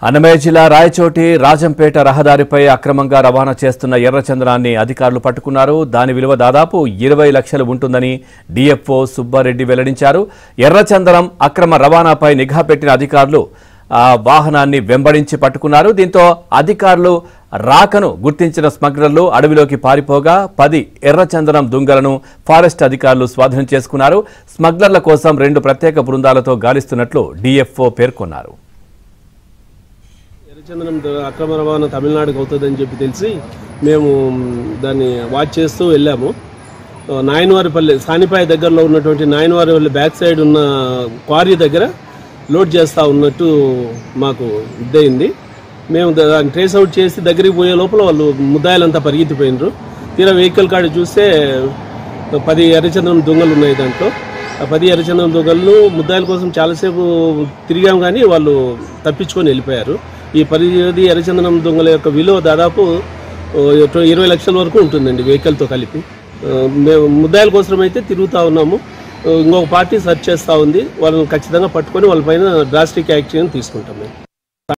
అన్నమయ్య జిల్లా రాయచోటి రాజంపేట రహదారిపై అక్రమంగా రవాణా చేస్తున్న ఎర్రచందనాన్ని అధికారులు పట్టుకున్నారు. దాని విలువ దాదాపు 20 లక్షలు ఉంటుందని డిఎఫ్ఓ సుబ్బారెడ్డి వెల్లడించారు. ఎర్రచందనం అక్రమ రవాణాపై నిఘా పెట్టిన అధికారులు ఆ వాహనాన్ని వెంబడించి పట్టుకున్నారు. దీంతో అధికారులు రాకను గుర్తించిన స్మగ్లర్లు అడవిలోకి పారిపోగా 10 ఎర్రచందనం దుంగలను ఫారెస్ట్ అధికారులు స్వాధీనం చేసుకున్నారు. స్మగ్లర్ల కోసం 2 ప్రత్యేక బృందాలతో గాలిస్తున్నట్లు డిఎఫ్ఓ పేర్కొన్నారు. ఎర్రచందనం అక్రమ రవాణా తమిళనాడుకు అవుతుందని చెప్పి తెలిసి మేము దాన్ని వాచ్ చేస్తూ వెళ్ళాము. నాయనవారిపల్లి సానిపాయ దగ్గరలో ఉన్నటువంటి నాయనవారిపల్లి బ్యాక్ సైడ్ ఉన్న క్వారీ దగ్గర లోడ్ చేస్తూ ఉన్నట్టు మాకు ఇద్దయింది. మేము దాన్ని ట్రేస్ అవుట్ చేసి దగ్గరికి పోయే లోపల వాళ్ళు ముద్దాయిలంతా పరిగెత్తిపోయినారు. తీరా వెహికల్ కాడ చూస్తే 10 ఎర్రచందనం దొంగలు ఉన్నాయి. దాంట్లో ఆ 10 ఎర్రచందనం దొంగలను ముద్దాయిల కోసం చాలాసేపు తిరిగాం, కానీ వాళ్ళు తప్పించుకొని వెళ్ళిపోయారు. ఈ 10 ఎర్రచందనం దొంగల యొక్క విలువ దాదాపు 20 లక్షల వరకు ఉంటుందండి వెహికల్తో కలిపి. మేము ముద్దాయిల కోసం అయితే తిరుగుతూ ఉన్నాము. ఇంకొక పార్టీ సెర్చ్ చేస్తూ ఉంది. వాళ్ళని ఖచ్చితంగా పట్టుకొని వాళ్ళపైన డ్రాస్టిక్ యాక్షన్ తీసుకుంటాం మేము.